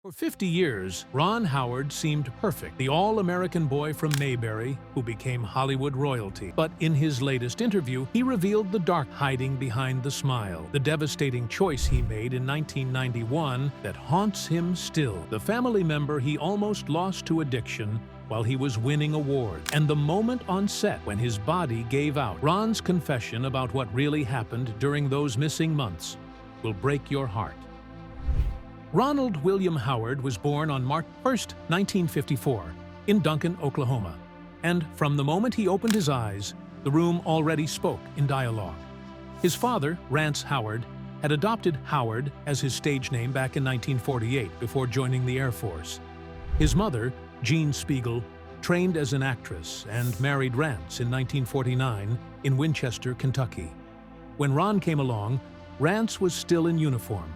For 50 years, Ron Howard seemed perfect, the all-American boy from Mayberry who became Hollywood royalty. But in his latest interview, he revealed the dark hiding behind the smile, the devastating choice he made in 1991 that haunts him still. The family member he almost lost to addiction while he was winning awards, and the moment on set when his body gave out. Ron's confession about what really happened during those missing months will break your heart. Ronald William Howard was born on March 1, 1954, in Duncan, Oklahoma. And from the moment he opened his eyes, the room already spoke in dialogue. His father, Rance Howard, had adopted Howard as his stage name back in 1948 before joining the Air Force. His mother, Jean Spiegel, trained as an actress and married Rance in 1949 in Winchester, Kentucky. When Ron came along, Rance was still in uniform,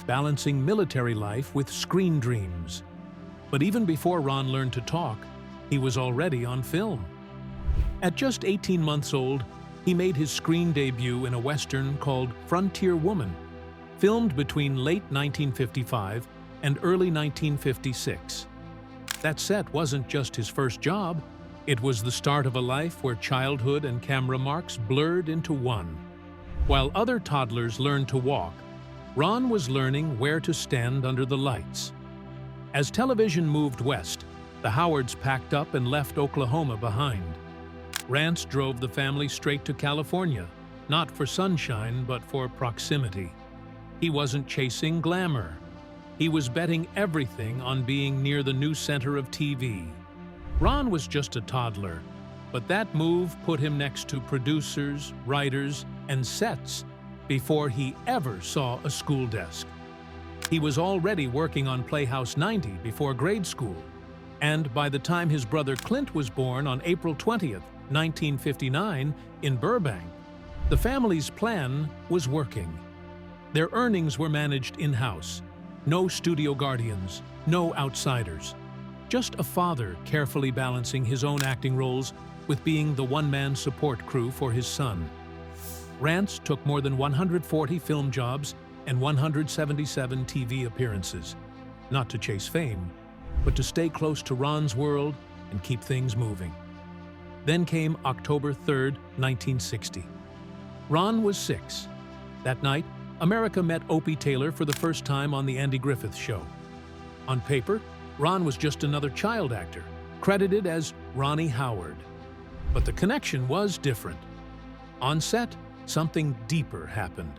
balancing military life with screen dreams. But even before Ron learned to talk, he was already on film. At just 18 months old, he made his screen debut in a Western called Frontier Woman, filmed between late 1955 and early 1956. That set wasn't just his first job, it was the start of a life where childhood and camera marks blurred into one. While other toddlers learned to walk, Ron was learning where to stand under the lights. As television moved west, the Howards packed up and left Oklahoma behind. Rance drove the family straight to California, not for sunshine, but for proximity. He wasn't chasing glamour. He was betting everything on being near the new center of TV. Ron was just a toddler, but that move put him next to producers, writers, and sets before he ever saw a school desk. He was already working on Playhouse 90 before grade school, and by the time his brother Clint was born on April 20th, 1959, in Burbank, the family's plan was working. Their earnings were managed in-house. No studio guardians, no outsiders. Just a father carefully balancing his own acting roles with being the one-man support crew for his son. Rance took more than 140 film jobs and 177 TV appearances, not to chase fame, but to stay close to Ron's world and keep things moving. Then came October 3rd, 1960. Ron was 6. That night, America met Opie Taylor for the first time on The Andy Griffith Show. On paper, Ron was just another child actor, credited as Ronnie Howard. But the connection was different. On set, something deeper happened.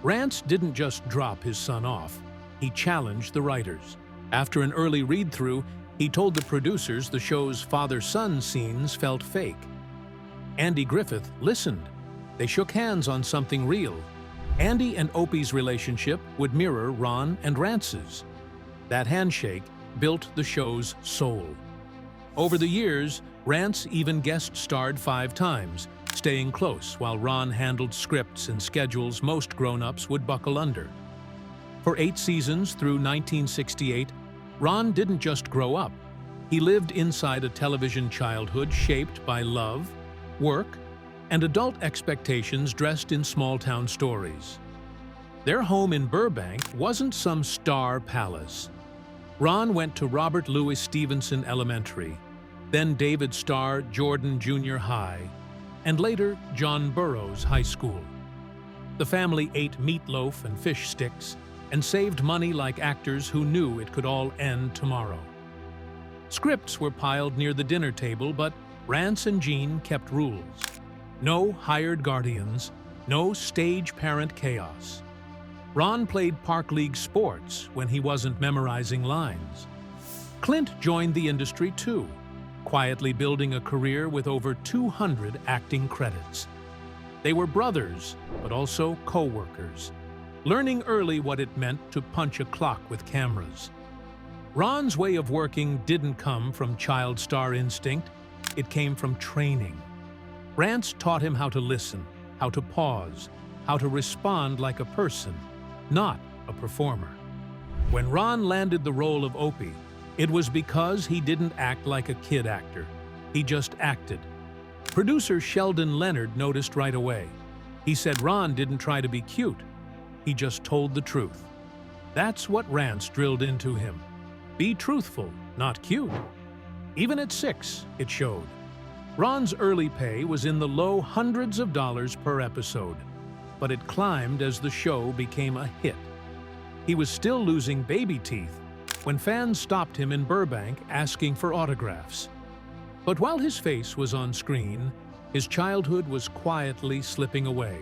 Rance didn't just drop his son off, he challenged the writers. After an early read-through, he told the producers the show's father-son scenes felt fake. Andy Griffith listened. They shook hands on something real. Andy and Opie's relationship would mirror Ron and Rance's. That handshake built the show's soul. Over the years, Rance even guest-starred 5 times, staying close while Ron handled scripts and schedules most grown-ups would buckle under. For 8 seasons through 1968, Ron didn't just grow up. He lived inside a television childhood shaped by love, work, and adult expectations dressed in small-town stories. Their home in Burbank wasn't some star palace. Ron went to Robert Louis Stevenson Elementary, then David Starr Jordan Junior High, and later John Burroughs High School. The family ate meatloaf and fish sticks and saved money like actors who knew it could all end tomorrow. Scripts were piled near the dinner table, but Rance and Jean kept rules. No hired guardians, no stage parent chaos. Ron played Park League sports when he wasn't memorizing lines. Clint joined the industry too, quietly building a career with over 200 acting credits. They were brothers, but also co-workers, learning early what it meant to punch a clock with cameras. Ron's way of working didn't come from child star instinct, it came from training. Rance taught him how to listen, how to pause, how to respond like a person, not a performer. When Ron landed the role of Opie, it was because he didn't act like a kid actor. He just acted. Producer Sheldon Leonard noticed right away. He said Ron didn't try to be cute. He just told the truth. That's what Rance drilled into him. Be truthful, not cute. Even at 6, it showed. Ron's early pay was in the low hundreds of dollars per episode, but it climbed as the show became a hit. He was still losing baby teeth when fans stopped him in Burbank asking for autographs. But while his face was on screen, his childhood was quietly slipping away.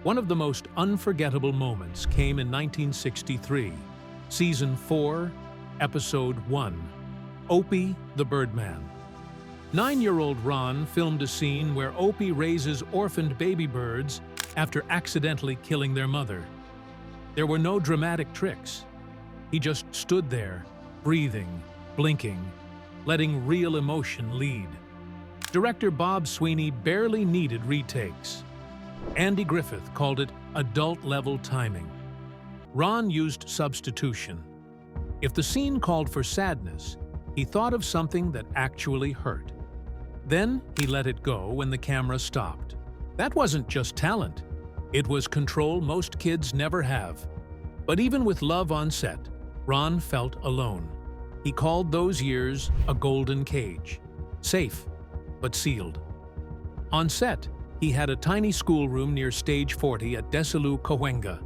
One of the most unforgettable moments came in 1963, Season 4, Episode 1, Opie the Birdman. 9-year-old Ron filmed a scene where Opie raises orphaned baby birds after accidentally killing their mother. There were no dramatic tricks. He just stood there, breathing, blinking, letting real emotion lead. Director Bob Sweeney barely needed retakes. Andy Griffith called it adult-level timing. Ron used substitution. If the scene called for sadness, he thought of something that actually hurt. Then he let it go when the camera stopped. That wasn't just talent. It was control most kids never have. But even with love on set, Ron felt alone. He called those years a golden cage. Safe, but sealed. On set, he had a tiny schoolroom near Stage 40 at Desilu, Cahuenga.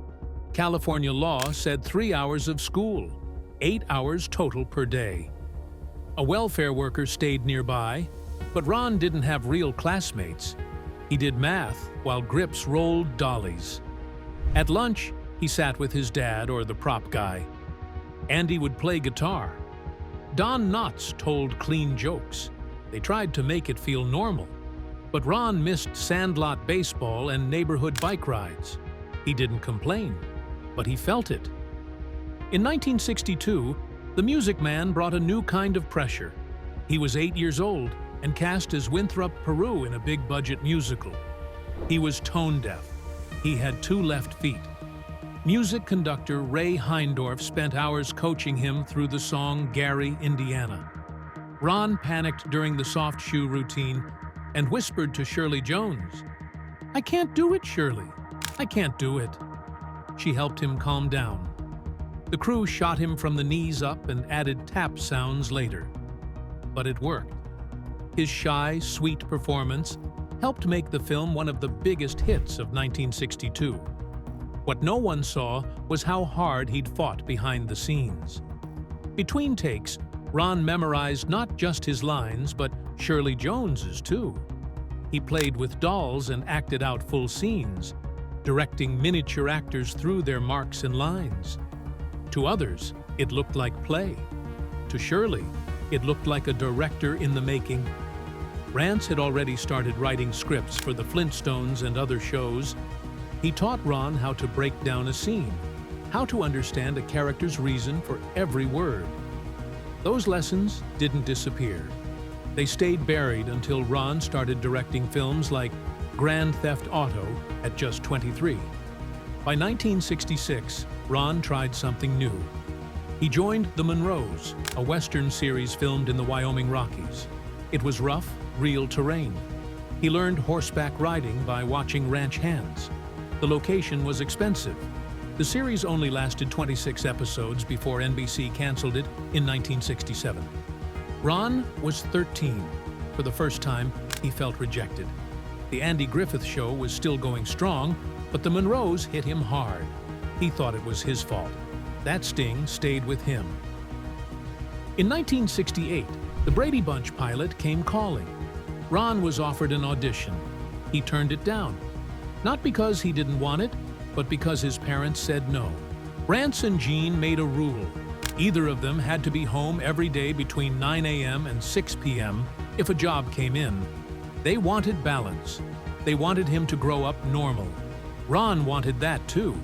California law said 3 hours of school, 8 hours total per day. A welfare worker stayed nearby, but Ron didn't have real classmates. He did math while Grips rolled dollies. At lunch, he sat with his dad or the prop guy. Andy would play guitar. Don Knotts told clean jokes. They tried to make it feel normal. But Ron missed sandlot baseball and neighborhood bike rides. He didn't complain, but he felt it. In 1962, the Music Man brought a new kind of pressure. He was 8 years old and cast as Winthrop Peru in a big-budget musical. He was tone-deaf. He had 2 left feet. Music conductor Ray Heindorf spent hours coaching him through the song Gary, Indiana. Ron panicked during the soft shoe routine and whispered to Shirley Jones, "I can't do it, Shirley. I can't do it." She helped him calm down. The crew shot him from the knees up and added tap sounds later. But it worked. His shy, sweet performance helped make the film one of the biggest hits of 1962. What no one saw was how hard he'd fought behind the scenes. Between takes, Ron memorized not just his lines, but Shirley Jones's too. He played with dolls and acted out full scenes, directing miniature actors through their marks and lines. To others, it looked like play. To Shirley, it looked like a director in the making. Rance had already started writing scripts for the Flintstones and other shows. He taught Ron how to break down a scene, how to understand a character's reason for every word. Those lessons didn't disappear. They stayed buried until Ron started directing films like Grand Theft Auto at just 23. By 1966, Ron tried something new. He joined The Monroes, a Western series filmed in the Wyoming Rockies. It was rough, real terrain. He learned horseback riding by watching ranch hands. The location was expensive. The series only lasted 26 episodes before NBC canceled it in 1967. Ron was 13. For the first time, he felt rejected. The Andy Griffith Show was still going strong, but the Monroes hit him hard. He thought it was his fault. That sting stayed with him. In 1968, the Brady Bunch pilot came calling. Ron was offered an audition. He turned it down. Not because he didn't want it, but because his parents said no. Rance and Gene made a rule. Either of them had to be home every day between 9 a.m. and 6 p.m. if a job came in. They wanted balance. They wanted him to grow up normal. Ron wanted that too.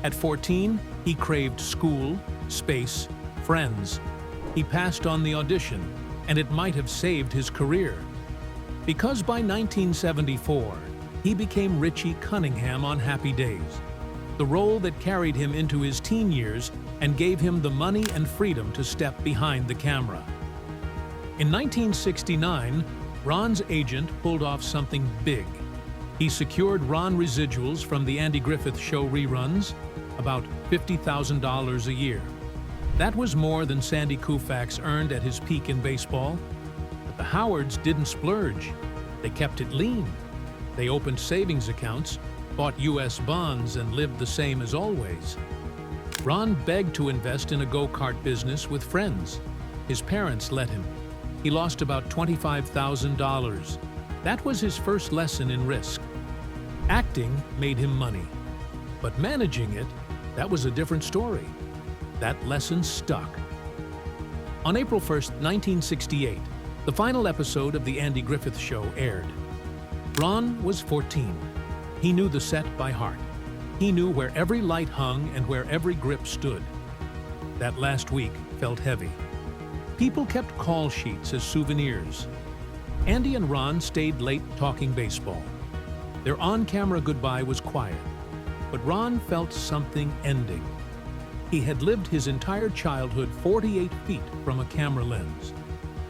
At 14, he craved school, space, friends. He passed on the audition, and it might have saved his career. Because by 1974, he became Richie Cunningham on Happy Days, the role that carried him into his teen years and gave him the money and freedom to step behind the camera. In 1969, Ron's agent pulled off something big. He secured Ron residuals from the Andy Griffith Show reruns, about $50,000 a year. That was more than Sandy Koufax earned at his peak in baseball. But the Howards didn't splurge. They kept it lean. They opened savings accounts, bought U.S. bonds, and lived the same as always. Ron begged to invest in a go-kart business with friends. His parents let him. He lost about $25,000. That was his first lesson in risk. Acting made him money. But managing it, that was a different story. That lesson stuck. On April 1st, 1968, the final episode of The Andy Griffith Show aired. Ron was 14. He knew the set by heart. He knew where every light hung and where every grip stood. That last week felt heavy. People kept call sheets as souvenirs. Andy and Ron stayed late talking baseball. Their on-camera goodbye was quiet, but Ron felt something ending. He had lived his entire childhood 48 feet from a camera lens.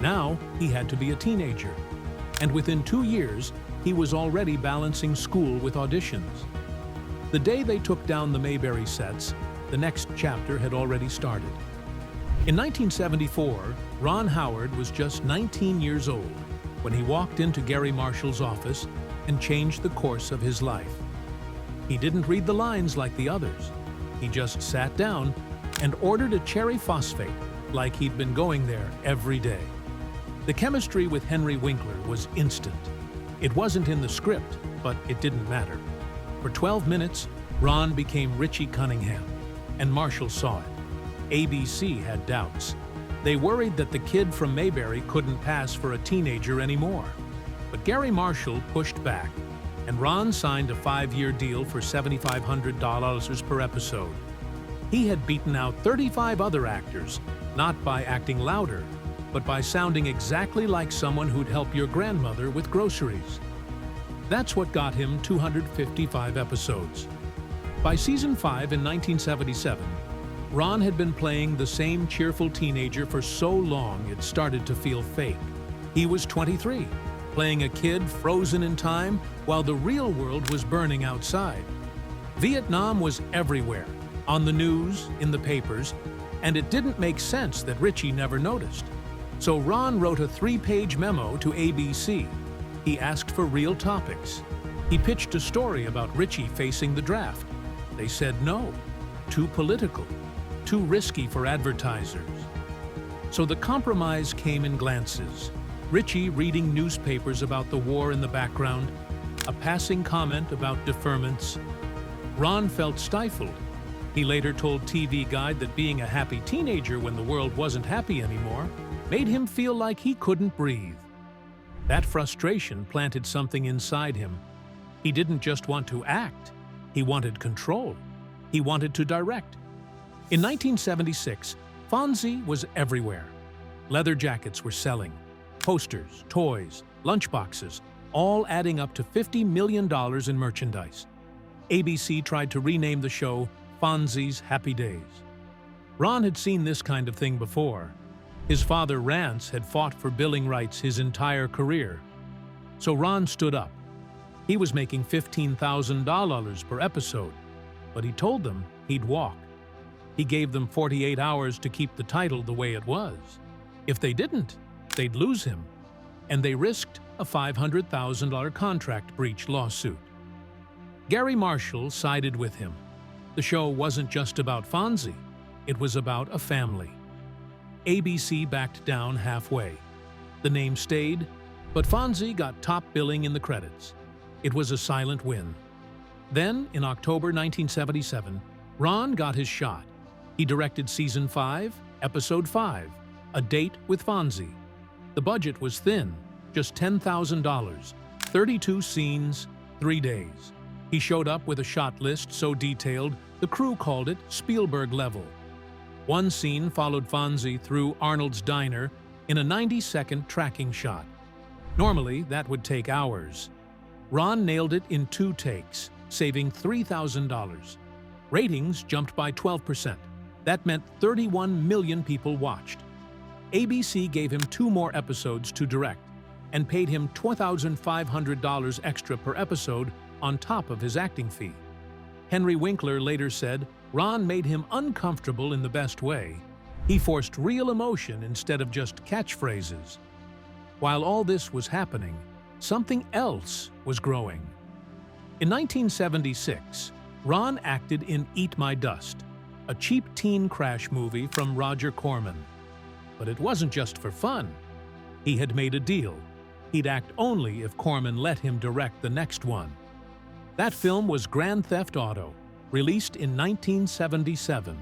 Now he had to be a teenager, and within 2 years, he was already balancing school with auditions. The day they took down the Mayberry sets, the next chapter had already started. In 1974, Ron Howard was just 19 years old when he walked into Garry Marshall's office and changed the course of his life. He didn't read the lines like the others. He just sat down and ordered a cherry phosphate like he'd been going there every day. The chemistry with Henry Winkler was instant. It wasn't in the script, but it didn't matter. For 12 minutes, Ron became Richie Cunningham, and Marshall saw it. ABC had doubts. They worried that the kid from Mayberry couldn't pass for a teenager anymore. But Garry Marshall pushed back, and Ron signed a 5-year deal for $7,500 per episode. He had beaten out 35 other actors, not by acting louder, but by sounding exactly like someone who'd help your grandmother with groceries. That's what got him 255 episodes. By season 5 in 1977, Ron had been playing the same cheerful teenager for so long it started to feel fake. He was 23, playing a kid frozen in time while the real world was burning outside. Vietnam was everywhere, on the news, in the papers, and it didn't make sense that Richie never noticed. So Ron wrote a 3-page memo to ABC. He asked for real topics. He pitched a story about Richie facing the draft. They said no, too political, too risky for advertisers. So the compromise came in glances. Richie reading newspapers about the war in the background, a passing comment about deferments. Ron felt stifled. He later told TV Guide that being a happy teenager when the world wasn't happy anymore made him feel like he couldn't breathe. That frustration planted something inside him. He didn't just want to act, he wanted control. He wanted to direct. In 1976, Fonzie was everywhere. Leather jackets were selling. Posters, toys, lunchboxes, all adding up to $50 million in merchandise. ABC tried to rename the show Fonzie's Happy Days. Ron had seen this kind of thing before. His father, Rance, had fought for billing rights his entire career. So Ron stood up. He was making $15,000 per episode, but he told them he'd walk. He gave them 48 hours to keep the title the way it was. If they didn't, they'd lose him, and they risked a $500,000 contract breach lawsuit. Garry Marshall sided with him. The show wasn't just about Fonzie, it was about a family. ABC backed down halfway. The name stayed, but Fonzie got top billing in the credits. It was a silent win. Then, in October 1977, Ron got his shot. He directed Season 5, Episode 5, A Date with Fonzie. The budget was thin, just $10,000, 32 scenes, 3 days. He showed up with a shot list so detailed, the crew called it Spielberg level. One scene followed Fonzie through Arnold's Diner in a 90-second tracking shot. Normally, that would take hours. Ron nailed it in 2 takes, saving $3,000. Ratings jumped by 12%. That meant 31 million people watched. ABC gave him 2 more episodes to direct and paid him $2,500 extra per episode on top of his acting fee. Henry Winkler later said, Ron made him uncomfortable in the best way. He forced real emotion instead of just catchphrases. While all this was happening, something else was growing. In 1976, Ron acted in Eat My Dust, a cheap teen crash movie from Roger Corman. But it wasn't just for fun. He had made a deal. He'd act only if Corman let him direct the next one. That film was Grand Theft Auto, released in 1977.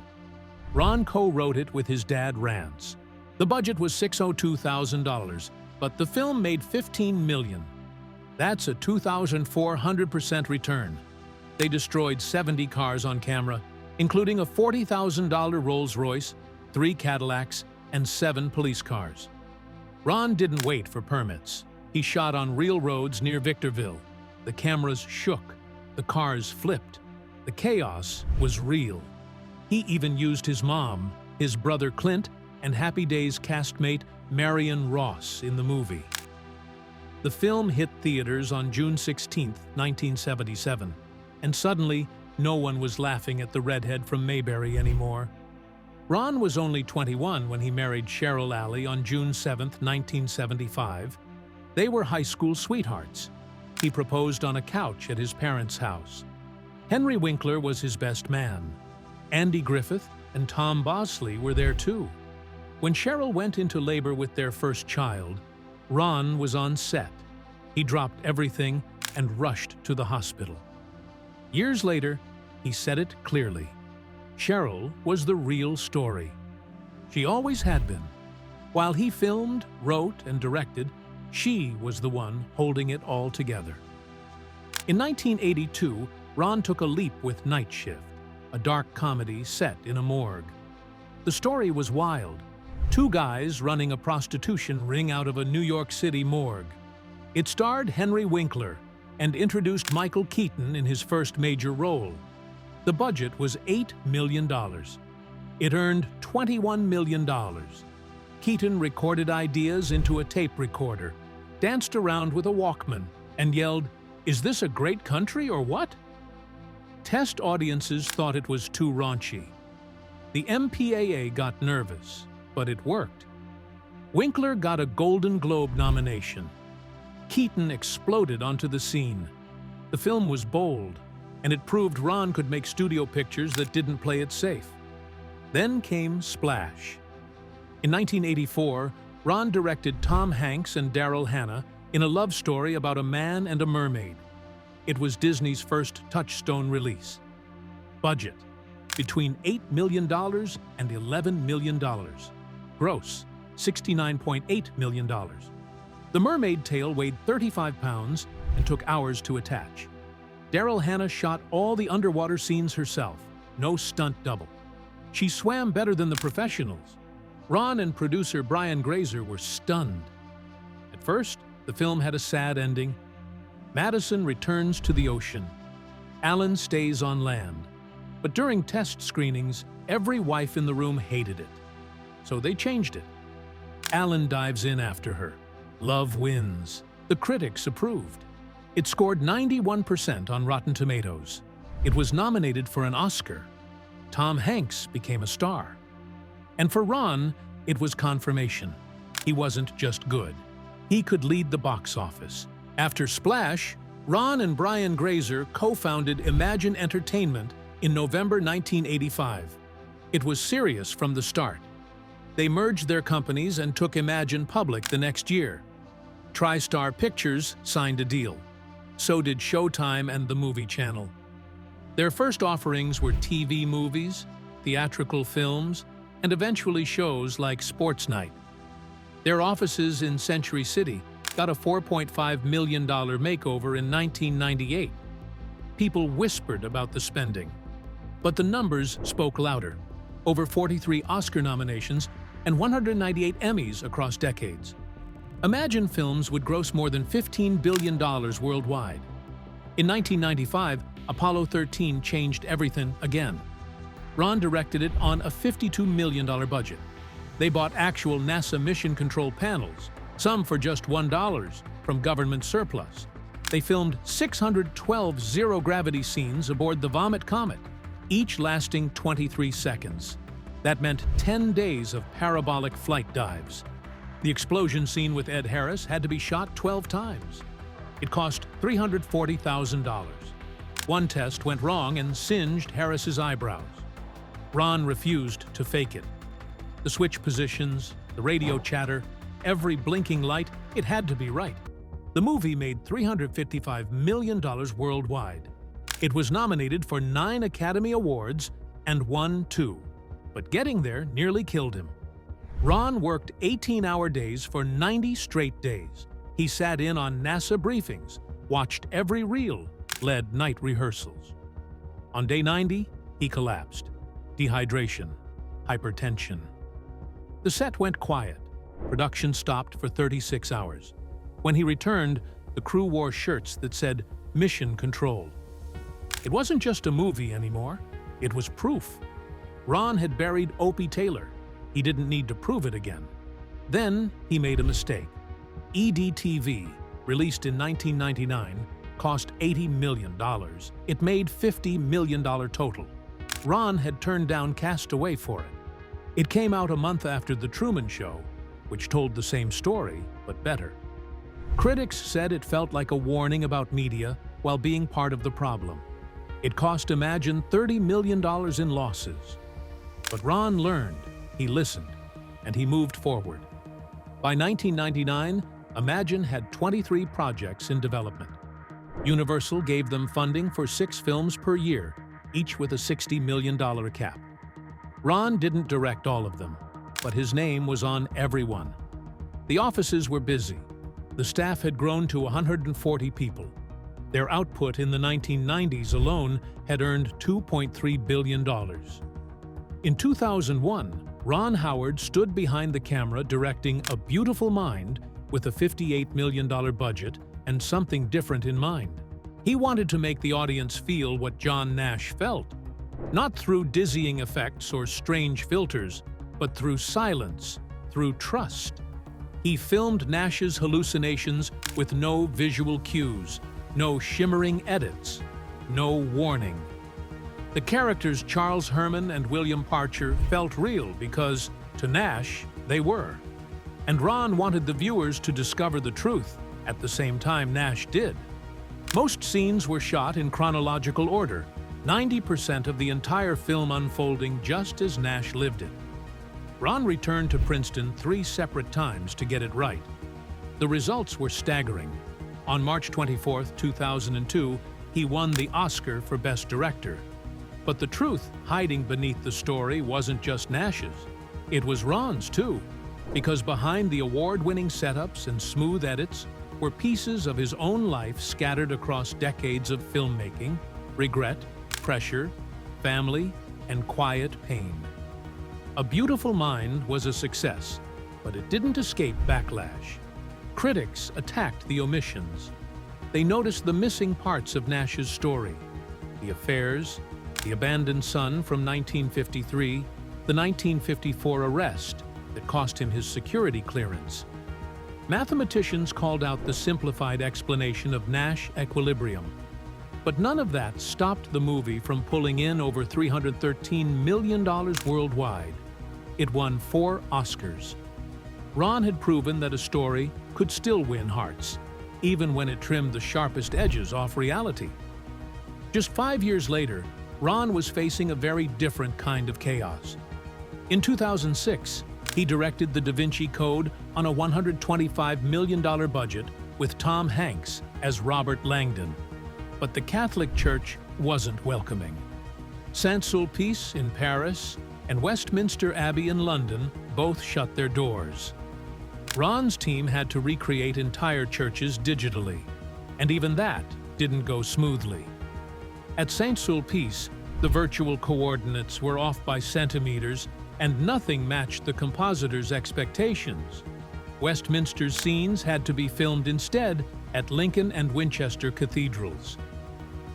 Ron co-wrote it with his dad, Rance. The budget was $602,000, but the film made $15 million. That's a 2,400% return. They destroyed 70 cars on camera, including a $40,000 Rolls-Royce, 3 Cadillacs, and 7 police cars. Ron didn't wait for permits. He shot on real roads near Victorville. The cameras shook. The cars flipped. The chaos was real. He even used his mom, his brother Clint, and Happy Days castmate Marion Ross in the movie. The film hit theaters on June 16, 1977, and suddenly, no one was laughing at the redhead from Mayberry anymore. Ron was only 21 when he married Cheryl Alley on June 7, 1975. They were high school sweethearts. He proposed on a couch at his parents' house. Henry Winkler was his best man. Andy Griffith and Tom Bosley were there too. When Cheryl went into labor with their first child, Ron was on set. He dropped everything and rushed to the hospital. Years later, he said it clearly. Cheryl was the real story. She always had been. While he filmed, wrote, and directed, she was the one holding it all together. In 1982, Ron took a leap with Night Shift, a dark comedy set in a morgue. The story was wild. 2 guys running a prostitution ring out of a New York City morgue. It starred Henry Winkler and introduced Michael Keaton in his first major role. The budget was $8 million. It earned $21 million. Keaton recorded ideas into a tape recorder, danced around with a Walkman, and yelled, "Is this a great country or what?" Test audiences thought it was too raunchy. The MPAA got nervous, but it worked. Winkler got a Golden Globe nomination. Keaton exploded onto the scene. The film was bold, and it proved Ron could make studio pictures that didn't play it safe. Then came Splash. In 1984, Ron directed Tom Hanks and Daryl Hannah in a love story about a man and a mermaid. It was Disney's first touchstone release. Budget: between $8 million and $11 million. Gross: $69.8 million. The mermaid tail weighed 35 pounds and took hours to attach. Daryl Hannah shot all the underwater scenes herself, no stunt double. She swam better than the professionals. Ron and producer Brian Grazer were stunned. At first, the film had a sad ending. Madison returns to the ocean. Alan stays on land. But during test screenings, every wife in the room hated it. So they changed it. Alan dives in after her. Love wins. The critics approved. It scored 91% on Rotten Tomatoes. It was nominated for an Oscar. Tom Hanks became a star. And for Ron, it was confirmation. He wasn't just good. He could lead the box office. After Splash, Ron and Brian Grazer co-founded Imagine Entertainment in November 1985. It was serious from the start. They merged their companies and took Imagine public the next year. TriStar Pictures signed a deal. So did Showtime and the Movie Channel. Their first offerings were TV movies, theatrical films, and eventually shows like Sports Night. Their offices in Century City got a $4.5 million makeover in 1998. People whispered about the spending. But the numbers spoke louder. Over 43 Oscar nominations and 198 Emmys across decades. Imagine films would gross more than $15 billion worldwide. In 1995, Apollo 13 changed everything again. Ron directed it on a $52 million budget. They bought actual NASA mission control panels, some for just $1 from government surplus. They filmed 612 zero-gravity scenes aboard the Vomit Comet. each lasting 23 seconds. That meant 10 days of parabolic flight dives. The explosion scene with Ed Harris had to be shot 12 times. It cost $340,000. One test went wrong and singed Harris's eyebrows. Ron refused to fake it. The switch positions, the radio chatter, every blinking light, it had to be right. The movie made $355 million worldwide. It was nominated for 9 Academy Awards and won 2. But getting there nearly killed him. Ron worked 18-hour days for 90 straight days. He sat in on NASA briefings, watched every reel, led night rehearsals. On day 90, he collapsed. Dehydration, hypertension. The set went quiet. Production stopped for 36 hours. When he returned, the crew wore shirts that said, "Mission Control." It wasn't just a movie anymore. It was proof. Ron had buried Opie Taylor. He didn't need to prove it again. Then he made a mistake. EDTV, released in 1999, cost $80 million. It made $50 million total. Ron had turned down Castaway for it. It came out a month after The Truman Show, which told the same story, but better. Critics said it felt like a warning about media while being part of the problem. It cost Imagine $30 million in losses. But Ron learned, he listened, and he moved forward. By 1999, Imagine had 23 projects in development. Universal gave them funding for 6 films per year, each with a $60 million cap. Ron didn't direct all of them, but his name was on every one. The offices were busy. The staff had grown to 140 people. Their output in the 1990s alone had earned $2.3 billion. In 2001, Ron Howard stood behind the camera directing A Beautiful Mind with a $58 million budget and something different in mind. He wanted to make the audience feel what John Nash felt, not through dizzying effects or strange filters, but through silence, through trust. He filmed Nash's hallucinations with no visual cues, no shimmering edits, no warning. The characters Charles Herman and William Parcher felt real because, to Nash, they were. And Ron wanted the viewers to discover the truth at the same time Nash did. Most scenes were shot in chronological order, 90% of the entire film unfolding just as Nash lived it. Ron returned to Princeton 3 separate times to get it right. The results were staggering. On March 24, 2002, he won the Oscar for Best Director. But the truth hiding beneath the story wasn't just Nash's. It was Ron's, too, because behind the award-winning setups and smooth edits were pieces of his own life scattered across decades of filmmaking, regret, pressure, family, and quiet pain. A Beautiful Mind was a success, but it didn't escape backlash. Critics attacked the omissions. They noticed the missing parts of Nash's story: the affairs, the abandoned son from 1953, the 1954 arrest that cost him his security clearance. Mathematicians called out the simplified explanation of Nash equilibrium. But none of that stopped the movie from pulling in over $313 million worldwide. It won 4 Oscars. Ron had proven that a story could still win hearts, even when it trimmed the sharpest edges off reality. Just 5 years later, Ron was facing a very different kind of chaos. In 2006, he directed The Da Vinci Code on a $125 million budget with Tom Hanks as Robert Langdon. But the Catholic Church wasn't welcoming. Saint-Sulpice in Paris and Westminster Abbey in London both shut their doors. Ron's team had to recreate entire churches digitally, and even that didn't go smoothly. At Saint-Sulpice, the virtual coordinates were off by centimeters, and nothing matched the compositor's expectations. Westminster's scenes had to be filmed instead at Lincoln and Winchester cathedrals.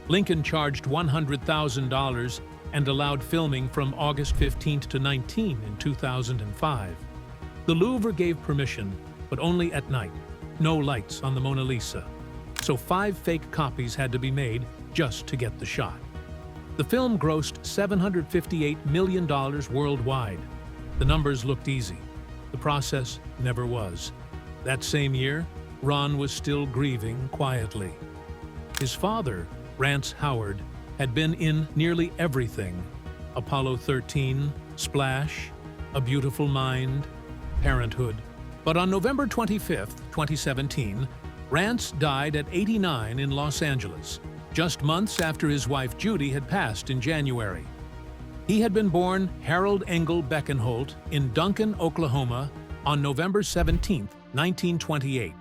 Lincoln charged $100,000 and allowed filming from August 15 to 19 in 2005. The Louvre gave permission, but only at night. No lights on the Mona Lisa. So 5 fake copies had to be made just to get the shot. The film grossed $758 million worldwide. The numbers looked easy. The process never was. That same year, Ron was still grieving quietly. His father, Rance Howard, had been in nearly everything: Apollo 13, Splash, A Beautiful Mind, Parenthood. But on November 25, 2017, Rance died at 89 in Los Angeles, just months after his wife Judy had passed in January. He had been born Harold Engel Beckenholt in Duncan, Oklahoma, on November 17, 1928.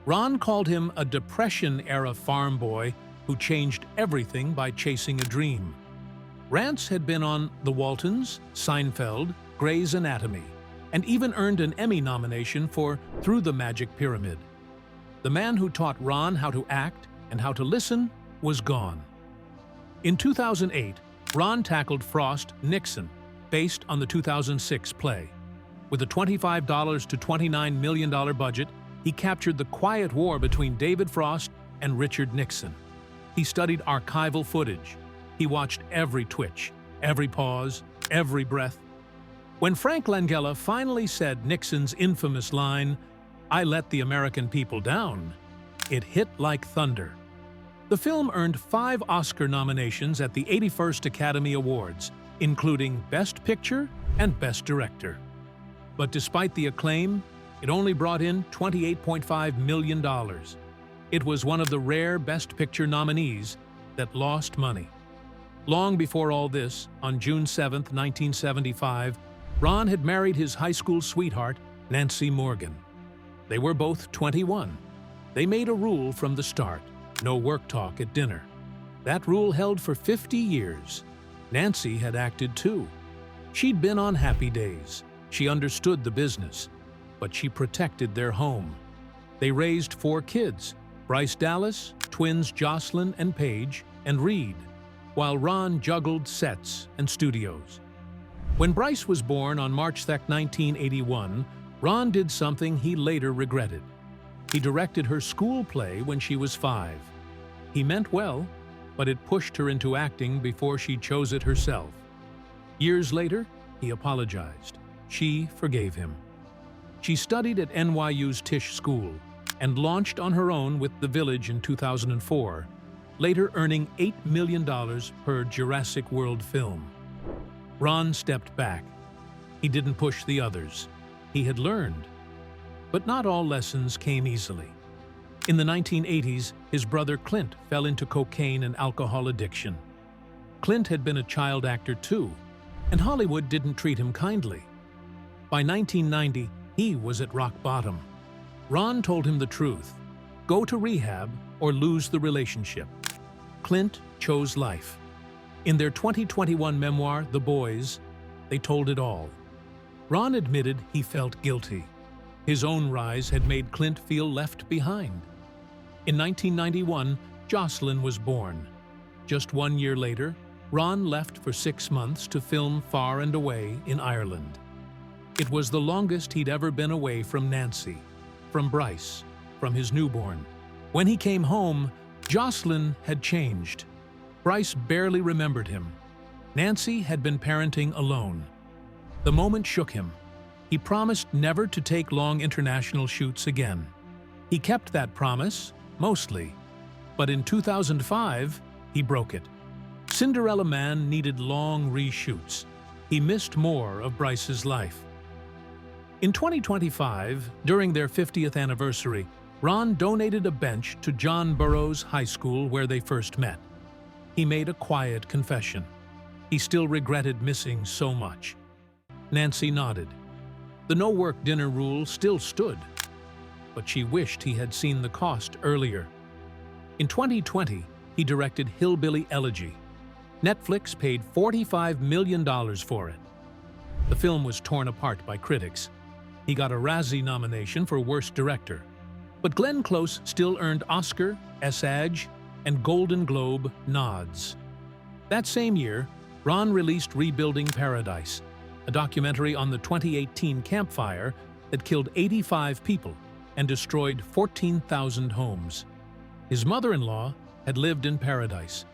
Ron called him a Depression-era farm boy who changed everything by chasing a dream. Rance had been on The Waltons, Seinfeld, Grey's Anatomy, and even earned an Emmy nomination for Through the Magic Pyramid. The man who taught Ron how to act and how to listen was gone. In 2008, Ron tackled Frost Nixon, based on the 2006 play. With a $25 to $29 million budget, he captured the quiet war between David Frost and Richard Nixon. He studied archival footage. He watched every twitch, every pause, every breath. When Frank Langella finally said Nixon's infamous line, "I let the American people down," it hit like thunder. The film earned 5 Oscar nominations at the 81st Academy Awards, including Best Picture and Best Director. But despite the acclaim, it only brought in $28.5 million. It was one of the rare Best Picture nominees that lost money. Long before all this, on June 7, 1975, Ron had married his high school sweetheart, Nancy Morgan. They were both 21. They made a rule from the start: no work talk at dinner. That rule held for 50 years. Nancy had acted too. She'd been on Happy Days. She understood the business, but she protected their home. They raised 4 kids: Bryce Dallas, twins Jocelyn and Paige, and Reed, while Ron juggled sets and studios. When Bryce was born on March 2, 1981, Ron did something he later regretted. He directed her school play when she was 5. He meant well, but it pushed her into acting before she chose it herself. Years later, he apologized. She forgave him. She studied at NYU's Tisch School and launched on her own with The Village in 2004, later earning $8 million per Jurassic World film. Ron stepped back. He didn't push the others. He had learned. But not all lessons came easily. In the 1980s, his brother Clint fell into cocaine and alcohol addiction. Clint had been a child actor too, and Hollywood didn't treat him kindly. By 1990, he was at rock bottom. Ron told him the truth: go to rehab or lose the relationship. Clint chose life. In their 2021 memoir, The Boys, they told it all. Ron admitted he felt guilty. His own rise had made Clint feel left behind. In 1991, Jocelyn was born. Just 1 year later, Ron left for 6 months to film Far and Away in Ireland. It was the longest he'd ever been away from Nancy, from Bryce, from his newborn. When he came home, Jocelyn had changed. Bryce barely remembered him. Nancy had been parenting alone. The moment shook him. He promised never to take long international shoots again. He kept that promise, mostly. But in 2005, he broke it. Cinderella Man needed long reshoots. He missed more of Bryce's life. In 2025, during their 50th anniversary, Ron donated a bench to John Burroughs High School where they first met. He made a quiet confession. He still regretted missing so much. Nancy nodded. The no-work dinner rule still stood, but she wished he had seen the cost earlier. In 2020, he directed Hillbilly Elegy. Netflix paid $45 million for it. The film was torn apart by critics. He got a Razzie nomination for Worst Director, but Glenn Close still earned Oscar, SAG, and Golden Globe nods. That same year, Ron released Rebuilding Paradise, a documentary on the 2018 Camp Fire that killed 85 people and destroyed 14,000 homes. His mother-in-law had lived in paradise.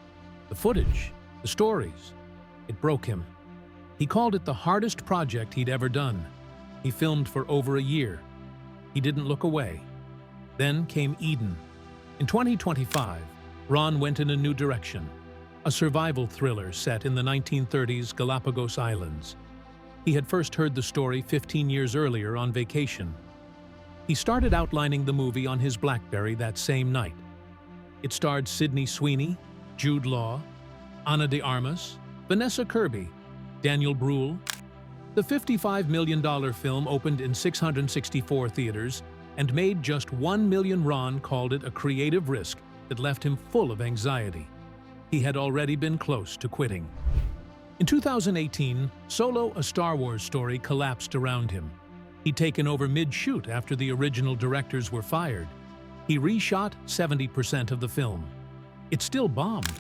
The footage, The stories, it broke him. He called it the hardest project he'd ever done. He filmed for over a year. He didn't look away. Then came Eden. In 2025, Ron went in a new direction, a survival thriller set in the 1930s Galapagos Islands. He had first heard the story 15 years earlier on vacation. He started outlining the movie on his BlackBerry that same night. It starred Sydney Sweeney, Jude Law, Ana de Armas, Vanessa Kirby, Daniel Bruhl. The $55 million film opened in 664 theaters and made just $1 million. Ron called it a creative risk that left him full of anxiety. He had already been close to quitting. In 2018, Solo: A Star Wars Story collapsed around him. He'd taken over mid-shoot after the original directors were fired. He reshot 70% of the film. It still bombed.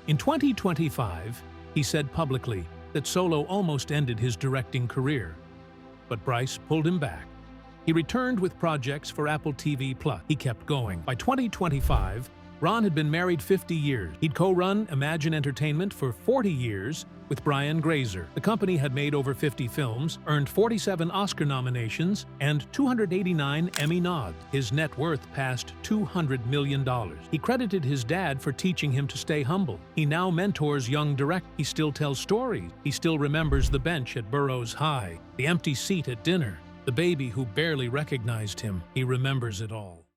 In 2025, he said publicly that Solo almost ended his directing career. But Bryce pulled him back. He returned with projects for Apple TV+. He kept going. By 2025, Ron had been married 50 years. He'd co-run Imagine Entertainment for 40 years with Brian Grazer. The company had made over 50 films, earned 47 Oscar nominations, and 289 Emmy nods. His net worth passed $200 million. He credited his dad for teaching him to stay humble. He now mentors young directors. He still tells stories. He still remembers the bench at Burroughs High, the empty seat at dinner, the baby who barely recognized him. He remembers it all.